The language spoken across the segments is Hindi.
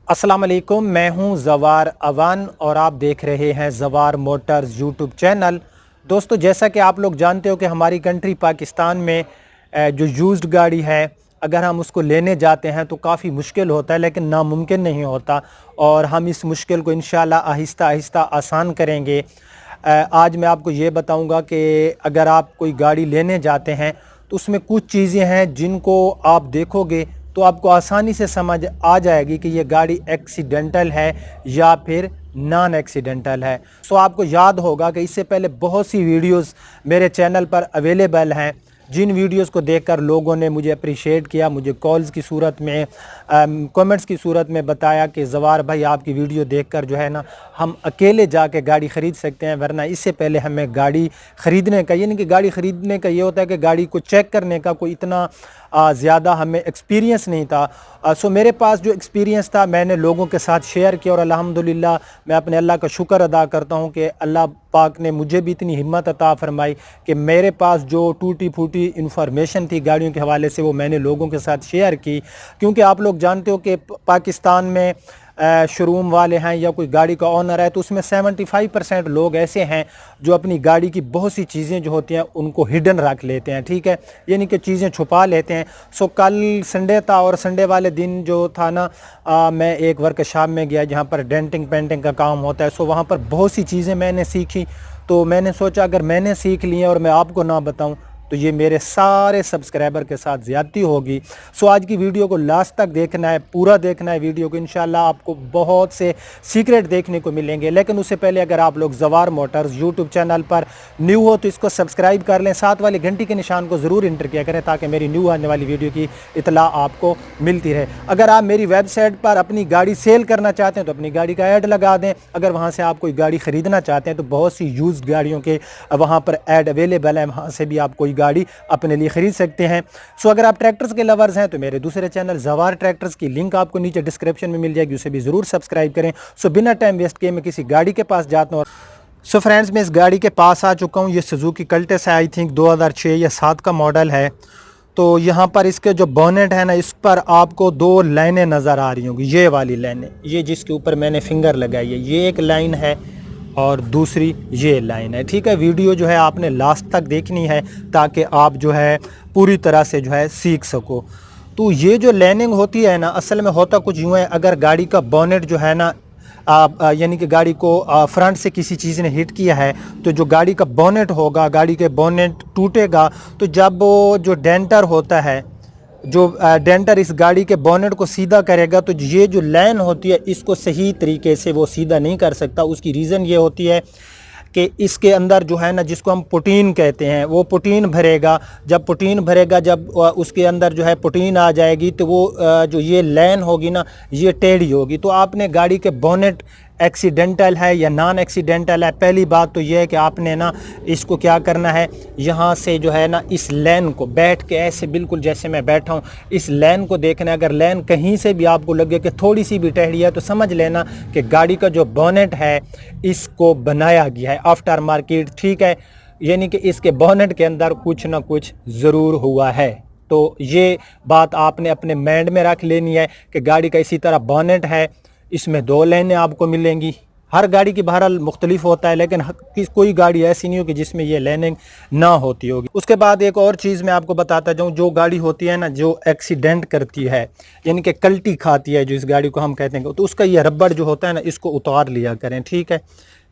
अस्सलाम वालेकुम, मैं हूं जवार अवान और आप देख रहे हैं जवार मोटर्स यूट्यूब चैनल। दोस्तों, जैसा कि आप लोग जानते हो कि हमारी कंट्री पाकिस्तान में जो यूज्ड गाड़ी है, अगर हम उसको लेने जाते हैं तो काफ़ी मुश्किल होता है, लेकिन नामुमकिन नहीं होता। और हम इस मुश्किल को इंशाल्लाह आहिस्ता आहिस्ता आसान करेंगे। आज मैं आपको ये बताऊंगा कि अगर आप कोई गाड़ी लेने जाते हैं तो उसमें कुछ चीज़ें हैं जिनको आप देखोगे तो आपको आसानी से समझ आ जाएगी कि ये गाड़ी एक्सीडेंटल है या फिर नॉन एक्सीडेंटल है। सो आपको याद होगा कि इससे पहले बहुत सी वीडियोस मेरे चैनल पर अवेलेबल हैं, जिन वीडियोस को देखकर लोगों ने मुझे अप्रिशिएट किया, मुझे कॉल्स की सूरत में, कमेंट्स की सूरत में बताया कि जवार भाई आपकी वीडियो देखकर जो है ना हम अकेले जाके गाड़ी ख़रीद सकते हैं, वरना इससे पहले हमें गाड़ी ख़रीदने का, यानी कि गाड़ी ख़रीदने का ये होता है कि गाड़ी को चेक करने का कोई इतना ज़्यादा हमें एक्सपीरियंस नहीं था। सो मेरे पास जो एक्सपीरियंस था मैंने लोगों के साथ शेयर किया और अल्हम्दुलिल्लाह मैं अपने अल्लाह का शुक्र अदा करता हूँ कि अल्लाह पाक ने मुझे भी इतनी हिम्मत अता फरमाई कि मेरे पास जो टूटी फूटी इन्फॉर्मेशन थी गाड़ियों के हवाले से वो मैंने लोगों के साथ शेयर की। क्योंकि आप लोग जानते हो कि पाकिस्तान में शोरूम वाले हैं या कोई गाड़ी का ओनर है तो उसमें 75% लोग ऐसे हैं जो अपनी गाड़ी की बहुत सी चीज़ें जो होती हैं उनको हिडन रख लेते हैं, ठीक है, यानी कि चीज़ें छुपा लेते हैं। सो कल संडे था और संडे वाले दिन जो था ना मैं एक वर्कशॉप में गया जहाँ पर डेंटिंग पेंटिंग का काम होता है। सो वहाँ पर बहुत सी चीज़ें मैंने सीखी, तो मैंने सोचा अगर मैंने सीख ली और मैं आपको ना बताऊँ तो ये मेरे सारे सब्सक्राइबर के साथ ज़्यादती होगी। सो आज की वीडियो को लास्ट तक देखना है, पूरा देखना है वीडियो को, इंशाल्लाह आपको बहुत से सीक्रेट देखने को मिलेंगे। लेकिन उससे पहले अगर आप लोग जवार मोटर्स यूट्यूब चैनल पर न्यू हो तो इसको सब्सक्राइब कर लें, साथ वाली घंटी के निशान को ज़रूर इंटर किया करें ताकि मेरी न्यू आने वाली वीडियो की इतला आपको मिलती रहे। अगर आप मेरी वेबसाइट पर अपनी गाड़ी सेल करना चाहते हैं तो अपनी गाड़ी का ऐड लगा दें। अगर वहाँ से आप कोई गाड़ी ख़रीदना चाहते हैं तो बहुत सी यूज्ड गाड़ियों के वहाँ पर ऐड अवेलेबल है, वहाँ से भी आप कोई गाड़ी अपने लिए ख़रीद सकते हैं। सो अगर आप ट्रैक्टर्स के लवर्स हैं तो मेरे दूसरे चैनल जवार ट्रैक्टर्स की लिंक आपको नीचे डिस्क्रिप्शन में मिल जाएगी, उसे भी ज़रूर सब्सक्राइब करें। सो बिना टाइम वेस्ट किए मैं किसी गाड़ी के पास जाता हूँ। सो फ्रेंड्स, मैं इस गाड़ी के पास आ चुका हूँ। ये सुजुकी कल्टस है, आई थिंक 2006 या 7 का मॉडल है। तो यहाँ पर इसके जो बोनेट है ना, इस पर आपको दो लाइनें नज़र आ रही होंगी, ये वाली लाइनें, ये जिसके ऊपर मैंने फिंगर लगाई है, ये एक लाइन है और दूसरी ये लाइन है, ठीक है। वीडियो जो है आपने लास्ट तक देखनी है ताकि आप जो है पूरी तरह से जो है सीख सको। तो ये जो लाइनिंग होती है ना, असल में होता कुछ यूँ है, अगर गाड़ी का बोनेट जो है ना यानी कि गाड़ी को फ्रंट से किसी चीज़ ने हिट किया है तो जो गाड़ी का बोनेट होगा, गाड़ी के बोनेट टूटेगा। तो जब वो जो डेंटर होता है, जो डेंटर इस गाड़ी के बोनेट को सीधा करेगा तो ये जो लाइन होती है इसको सही तरीके से वो सीधा नहीं कर सकता। उसकी रीज़न ये होती है कि इसके अंदर जो है ना, जिसको हम पुटीन कहते हैं, वो पुटीन भरेगा। जब पुटीन भरेगा, जब उसके अंदर जो है पुटीन आ जाएगी तो वो जो ये लाइन होगी ना, ये टेढ़ी होगी। तो आपने गाड़ी के बोनेट एक्सीडेंटल है या नॉन एक्सीडेंटल है, पहली बात तो ये है कि आपने ना इसको क्या करना है, यहाँ से जो है ना इस लाइन को बैठ के ऐसे बिल्कुल जैसे मैं बैठा हूँ इस लाइन को देखना है। अगर लाइन कहीं से भी आपको लगे कि थोड़ी सी भी टेढ़ी है तो समझ लेना कि गाड़ी का जो बोनेट है इसको बनाया गया है आफ्टर मार्केट, ठीक है, यानी कि इसके बोनेट के अंदर कुछ ना कुछ ज़रूर हुआ है। तो ये बात आपने अपने माइंड में रख लेनी है कि गाड़ी का इसी तरह बोनेट है, इसमें दो लाइनें आपको मिलेंगी। हर गाड़ी की बहरहाल मुख्तलिफ होता है, लेकिन कोई गाड़ी ऐसी नहीं होगी जिसमें ये लाइनिंग ना होती होगी। उसके बाद एक और चीज़ मैं आपको बताता जाऊँ, जो गाड़ी होती है ना जो एक्सीडेंट करती है, यानी कि कल्टी खाती है, जो इस गाड़ी को हम कहते हैं, तो उसका ये रबड़ जो होता है ना, इसको उतार लिया करें, ठीक है।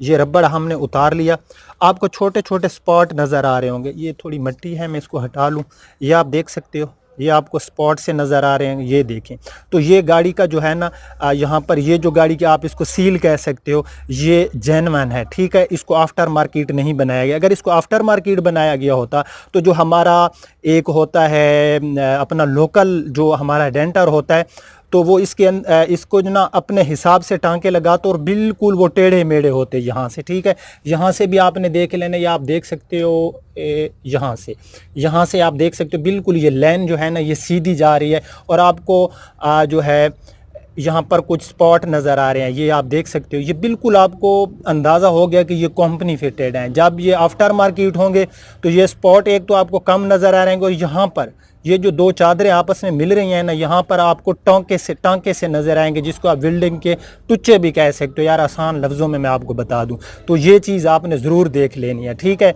ये रबड़ हमने उतार लिया। आपको छोटे छोटे स्पॉट नज़र आ रहे होंगे, ये थोड़ी मिट्टी है, मैं इसको हटा लूँ, ये आप देख सकते हो, ये आपको स्पॉट से नज़र आ रहे हैं, ये देखें। तो ये गाड़ी का जो है ना यहाँ पर ये जो गाड़ी की आप इसको सील कह सकते हो, ये जेन्युइन है, ठीक है। इसको आफ्टर मार्केट नहीं बनाया गया। अगर इसको आफ्टर मार्केट बनाया गया होता तो जो हमारा एक होता है अपना लोकल जो हमारा डेंटर होता है, तो वो इसको जो ना अपने हिसाब से टांके लगाते और बिल्कुल वो टेढ़े मेढ़े होते यहाँ से, ठीक है। यहाँ से भी आपने देख लेना, या आप देख सकते हो यहाँ से आप देख सकते हो बिल्कुल ये लाइन जो है ना ये सीधी जा रही है और आपको जो है यहाँ पर कुछ स्पॉट नज़र आ रहे हैं, ये आप देख सकते हो। ये बिल्कुल आपको अंदाज़ा हो गया कि ये कंपनी फिटेड हैं। जब ये आफ्टर मार्केट होंगे तो ये स्पॉट एक तो आपको कम नज़र आ रहे हैं, और यहाँ पर ये जो दो चादरें आपस में मिल रही हैं ना, यहाँ पर आपको टांके से नज़र आएंगे, जिसको आप वेल्डिंग के टुच्चे भी कह सकते हो। यार आसान लफ्ज़ों में मैं आपको बता दूँ तो ये चीज़ आपने ज़रूर देख लेनी है, ठीक है।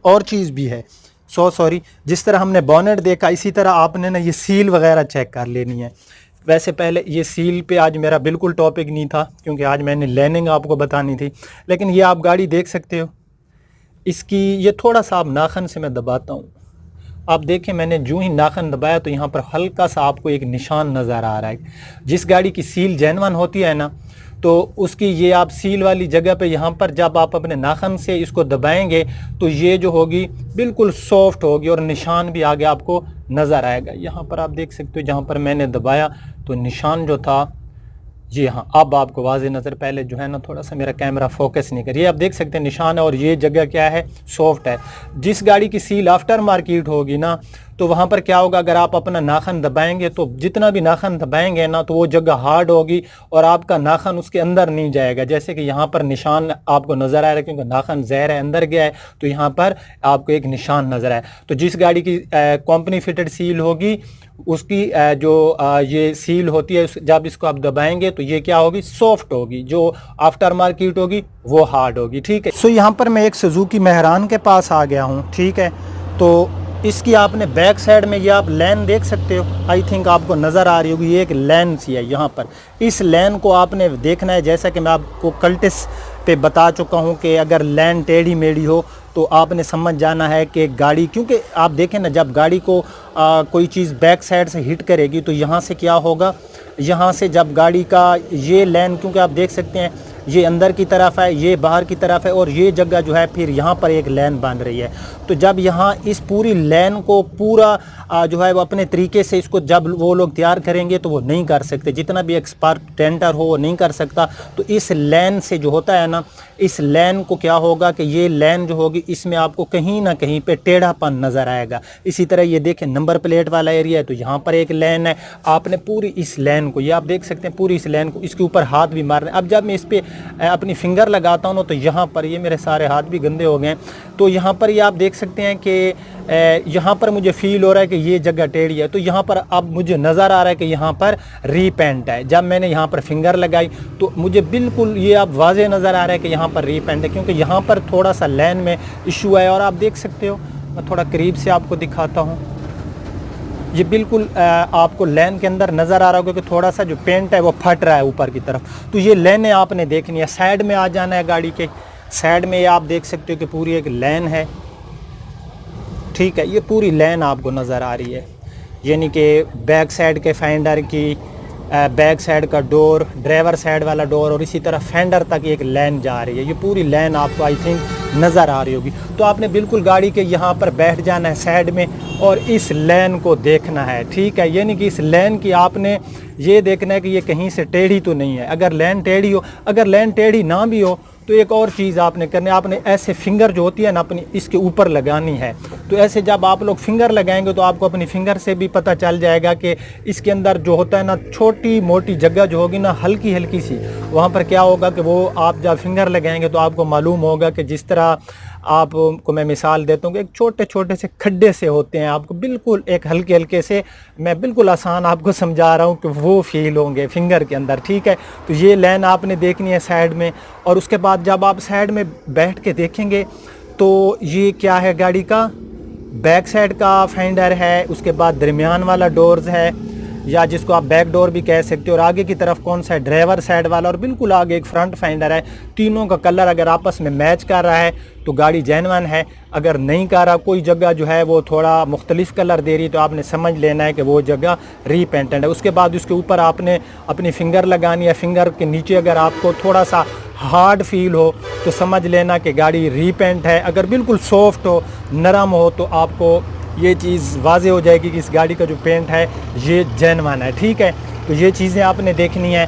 और चीज़ भी है, सॉरी, जिस तरह हमने बॉनेट देखा इसी तरह आपने ना ये सील वगैरह चेक कर लेनी है। वैसे पहले ये सील पे आज मेरा बिल्कुल टॉपिक नहीं था, क्योंकि आज मैंने लाइनिंग आपको बतानी थी, लेकिन ये आप गाड़ी देख सकते हो। इसकी ये थोड़ा सा आप नाखन से मैं दबाता हूँ, आप देखें मैंने जो ही नाखन दबाया तो यहाँ पर हल्का सा आपको एक निशान नज़र आ रहा है। जिस गाड़ी की सील जेन्युइन होती है ना, तो उसकी ये आप सील वाली जगह पे यहाँ पर जब आप अपने नाखन से इसको दबाएंगे तो ये जो होगी बिल्कुल सॉफ्ट होगी, और निशान भी आगे आपको नज़र आएगा। यहाँ पर आप देख सकते हो, जहाँ पर मैंने दबाया तो निशान जो था, जी हाँ, अब आपको वाज़े नज़र, पहले जो है ना थोड़ा सा मेरा कैमरा फोकस नहीं कर, ये आप देख सकते हैं निशान है, और ये जगह क्या है, सॉफ्ट है। जिस गाड़ी की सील आफ्टर मार्केट होगी ना, तो वहाँ पर क्या होगा, अगर आप अपना नाखन दबाएंगे तो जितना भी नाखन दबाएंगे ना, तो वो जगह हार्ड होगी और आपका नाखन उसके अंदर नहीं जाएगा। जैसे कि यहाँ पर निशान आपको नज़र आ रहा है, क्योंकि नाखन ज़हर है, अंदर गया है, तो यहाँ पर आपको एक निशान नज़र आए। तो जिस गाड़ी की कंपनी फिटेड सील होगी, उसकी जो ये सील होती है, जब इसको आप दबाएंगे तो ये क्या होगी, सॉफ्ट होगी। जो आफ्टर मार्केट होगी वो हार्ड होगी, ठीक है। सो यहाँ पर मैं एक सुजुकी मेहरान के पास आ गया हूँ, ठीक है। तो इसकी आपने बैक साइड में ये आप लेन देख सकते हो, आई थिंक आपको नज़र आ रही होगी, ये एक लेन सी है। यहाँ पर इस लेन को आपने देखना है, जैसा कि मैं आपको कल्टिस पे बता चुका हूँ कि अगर लेन टेढ़ी मेढ़ी हो तो आपने समझ जाना है कि गाड़ी, क्योंकि आप देखें ना, जब गाड़ी को कोई चीज़ बैक साइड से हिट करेगी तो यहाँ से क्या होगा, यहाँ से जब गाड़ी का ये लेन, क्योंकि आप देख सकते हैं ये अंदर की तरफ है, ये बाहर की तरफ है, और ये जगह जो है फिर यहाँ पर एक लेन बन रही है। तो जब यहाँ इस पूरी लेन को पूरा जो है वो अपने तरीके से इसको जब वो लोग तैयार करेंगे तो वो नहीं कर सकते, जितना भी एक्सपर्ट टेंडर हो वो नहीं कर सकता। तो इस लेन से जो होता है ना, इस लेन को क्या होगा कि ये लेन जो होगी इसमें आपको कहीं ना कहीं पे टेढ़ापन नज़र आएगा। इसी तरह ये देखें नंबर प्लेट वाला एरिया है, तो यहाँ पर एक लेन है, आपने पूरी इस लेन को, ये आप देख सकते हैं पूरी इस लेन को, इसके ऊपर हाथ भी मारना है। अब जब मैं इस पर अपनी फिंगर लगाता हूँ ना, तो यहाँ पर ये मेरे सारे हाथ भी गंदे हो गए, तो यहाँ पर ये आप देख सकते हैं कि यहाँ पर मुझे फील हो रहा है कि ये जगह टेढ़ी है। तो यहाँ पर अब मुझे नज़र आ रहा है कि यहाँ पर रीपेंट है। जब मैंने यहाँ पर फिंगर लगाई तो मुझे बिल्कुल ये अब वाज़े नज़र आ रहा है कि यहाँ पर रीपेंट है, क्योंकि यहाँ पर थोड़ा सा लेन में इशू है। और आप देख सकते हो, मैं थोड़ा करीब से आपको दिखाता हूँ, ये बिल्कुल आपको लेन के अंदर नज़र आ रहा होगा कि थोड़ा सा जो पेंट है वो फट रहा है ऊपर की तरफ। तो ये लेनें आपने देखनी है। साइड में आ जाना है, गाड़ी के साइड में आप देख सकते हो कि पूरी एक लेन है, ठीक है। ये पूरी लेन आपको नज़र आ रही है, यानी कि बैक साइड के फेंडर की, बैक साइड का डोर, ड्राइवर साइड वाला डोर, और इसी तरह फेंडर तक एक लेन जा रही है। ये पूरी लेन आपको आई थिंक नज़र आ रही होगी। तो आपने बिल्कुल गाड़ी के यहाँ पर बैठ जाना है साइड में, और इस लेन को देखना है, ठीक है। यानी कि इस लेन की आपने ये देखना है कि ये कहीं से टेढ़ी तो नहीं है। अगर लेन टेढ़ी हो, अगर लेन टेढ़ी ना भी हो तो एक और चीज़ आपने करनी है, आपने ऐसे फिंगर जो होती है ना अपनी, इसके ऊपर लगानी है। तो ऐसे जब आप लोग फिंगर लगाएंगे तो आपको अपनी फिंगर से भी पता चल जाएगा कि इसके अंदर जो होता है ना, छोटी मोटी जगह जो होगी ना, हल्की हल्की सी, वहाँ पर क्या होगा कि वो आप जब फिंगर लगाएंगे तो आपको मालूम होगा कि जिस तरह आपको मैं मिसाल देता हूँ कि एक छोटे छोटे से खड्डे से होते हैं, आपको बिल्कुल एक हल्के हल्के से, मैं बिल्कुल आसान आपको समझा रहा हूँ कि वो फील होंगे फिंगर के अंदर, ठीक है। तो ये लाइन आपने देखनी है साइड में, और उसके बाद जब आप साइड में बैठ के देखेंगे तो ये क्या है, गाड़ी का बैक साइड का फेंडर है, उसके बाद दरमियान वाला डोर्स है, या जिसको आप बैक डोर भी कह सकते हो, और आगे की तरफ कौन सा है, ड्राइवर साइड वाला, और बिल्कुल आगे एक फ्रंट फेंडर है। तीनों का कलर अगर आपस में मैच कर रहा है तो गाड़ी जेन्युइन है, अगर नहीं कर रहा, कोई जगह जो है वो थोड़ा मुख्तलिफ कलर दे रही, तो आपने समझ लेना है कि वो जगह रीपेंटेड है। उसके बाद उसके ऊपर आपने अपनी फिंगर लगानी है, फिंगर के नीचे अगर आपको थोड़ा सा हार्ड फील हो तो समझ लेना कि गाड़ी रीपेंट है, अगर बिल्कुल सॉफ्ट हो, नरम हो, तो आपको ये चीज़ वाज़े हो जाएगी कि इस गाड़ी का जो पेंट है ये जेन्युइन है, ठीक है। तो ये चीज़ें आपने देखनी है।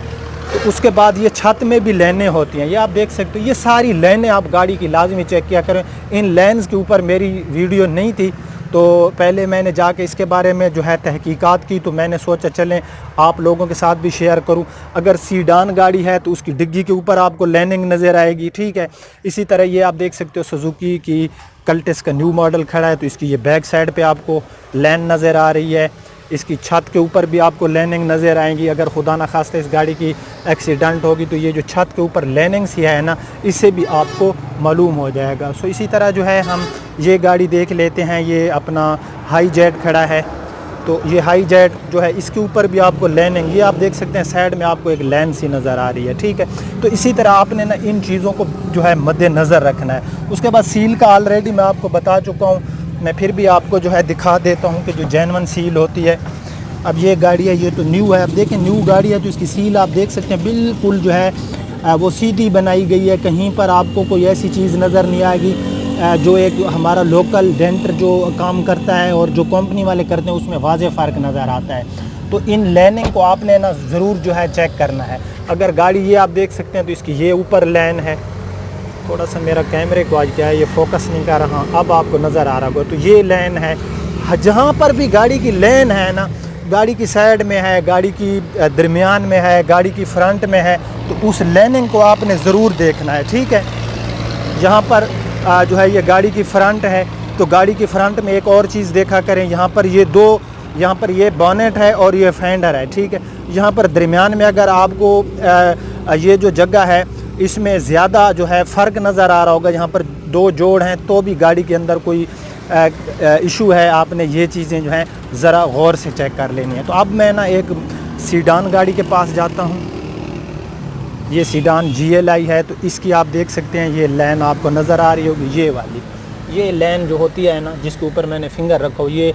तो उसके बाद ये छत में भी लाइनें होती हैं, ये आप देख सकते हो, ये सारी लाइनें आप गाड़ी की लाजमी चेक किया करें। इन लाइन्स के ऊपर मेरी वीडियो नहीं थी तो पहले मैंने जाके इसके बारे में जो है तहकीकात की, तो मैंने सोचा चलें आप लोगों के साथ भी शेयर करूं। अगर सीडान गाड़ी है तो उसकी डिग्गी के ऊपर आपको लैनिंग नज़र आएगी, ठीक है। इसी तरह ये आप देख सकते हो सुजुकी की कल्टिस का न्यू मॉडल खड़ा है, तो इसकी ये बैक साइड पे आपको लैन नज़र आ रही है। इसकी छत के ऊपर भी आपको लैनिंग नज़र आएंगी। अगर खुदा ना खास्ता इस गाड़ी की एक्सीडेंट होगी तो ये जो छत के ऊपर लैनिंग सी है ना, इससे भी आपको मालूम हो जाएगा। सो इसी तरह जो है हम ये गाड़ी देख लेते हैं। ये अपना हाई जेट खड़ा है, तो ये हाई जेट जो है इसके ऊपर भी आपको लैनिंग, ये आप देख सकते हैं साइड में आपको एक लैन सी नज़र आ रही है, ठीक है। तो इसी तरह आपने ना इन चीज़ों को जो है मद्देनज़र रखना है। उसके बाद सील का ऑलरेडी मैं आपको बता चुका हूँ, मैं फिर भी आपको जो है दिखा देता हूँ कि जो जेन्युइन सील होती है। अब ये गाड़ी है, ये तो न्यू है, अब देखें न्यू गाड़ी है तो इसकी सील आप देख सकते हैं बिल्कुल जो है वो सीधी बनाई गई है। कहीं पर आपको कोई ऐसी चीज़ नज़र नहीं आएगी जो एक हमारा लोकल डेंटर जो काम करता है और जो कंपनी वाले करते हैं उसमें वाज़े फ़र्क नज़र आता है। तो इन लैनिंग को आपने ना ज़रूर जो है चेक करना है। अगर गाड़ी ये आप देख सकते हैं तो इसकी ये ऊपर लैन है, थोड़ा सा मेरा कैमरे को आज क्या है ये फोकस नहीं कर रहा, अब आपको नज़र आ रहा होगा। तो ये लैन है, जहाँ पर भी गाड़ी की लैन है ना, गाड़ी की साइड में है, गाड़ी की दरमियान में है, गाड़ी की फ्रंट में है, तो उस लैनिंग को आपने ज़रूर देखना है, ठीक है। यहाँ पर जो है ये गाड़ी की फ्रंट है, तो गाड़ी की फ्रंट में एक और चीज़ देखा करें, यहाँ पर ये दो, यहाँ पर ये बॉनेट है और ये फेंडर है, ठीक है। यहाँ पर दरमियान में अगर आपको ये जो जगह है इसमें ज़्यादा जो है फ़र्क नज़र आ रहा होगा, यहाँ पर दो जोड़ हैं तो भी गाड़ी के अंदर कोई इशू है, आपने ये चीज़ें जो हैं ज़रा गौर से चेक कर लेनी है। तो अब मैं ना एक सीडान गाड़ी के पास जाता हूँ। ये सीडान GLI है, तो इसकी आप देख सकते हैं ये लैन आपको नज़र आ रही होगी, ये वाली ये लैन जो होती है ना जिसके ऊपर मैंने फिंगर रखा हो, ये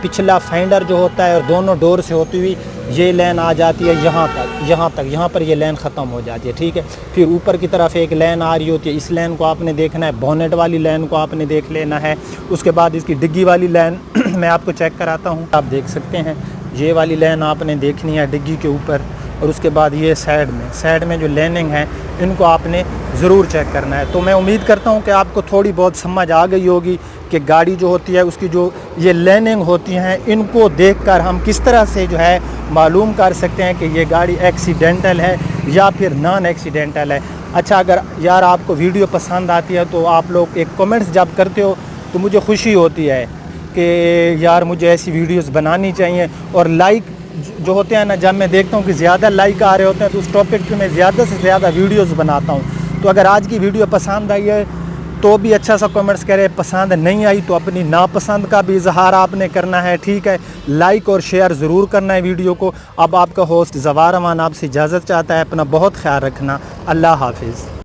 पिछला फेंडर जो होता है और दोनों डोर से होती हुई ये लैन आ जाती है यहाँ पर ये लैन ख़त्म हो जाती है, ठीक है। फिर ऊपर की तरफ एक लैन आ रही होती है, इस लैन को आपने देखना है, बोनेट वाली लैन को आपने देख लेना है। उसके बाद इसकी डिग्गी वाली लैन मैं आपको चेक कराता हूँ, आप देख सकते हैं ये वाली लैन आपने देखनी है डिग्गी के ऊपर। और उसके बाद ये साइड में जो लैनिंग है इनको आपने ज़रूर चेक करना है। तो मैं उम्मीद करता हूँ कि आपको थोड़ी बहुत समझ आ गई होगी कि गाड़ी जो होती है उसकी जो ये लैनिंग होती हैं इनको देखकर हम किस तरह से जो है मालूम कर सकते हैं कि ये गाड़ी एक्सीडेंटल है या फिर नॉन एक्सीडेंटल है। अच्छा, अगर यार आपको वीडियो पसंद आती है तो आप लोग एक कमेंट्स जब करते हो तो मुझे खुशी होती है कि यार मुझे ऐसी वीडियोस बनानी चाहिए। और लाइक जो होते हैं ना, जब मैं देखता हूँ कि ज़्यादा लाइक आ रहे होते हैं तो उस टॉपिक पे मैं ज़्यादा से ज़्यादा वीडियोस बनाता हूँ। तो अगर आज की वीडियो पसंद आई है तो भी अच्छा सा कमेंट्स करें, पसंद नहीं आई तो अपनी नापसंद का भी इजहार आपने करना है, ठीक है। लाइक और शेयर ज़रूर करना है वीडियो को। अब आपका होस्ट ज़वार अमान आपसे इजाज़त चाहता है, अपना बहुत ख्याल रखना, अल्लाह हाफिज़।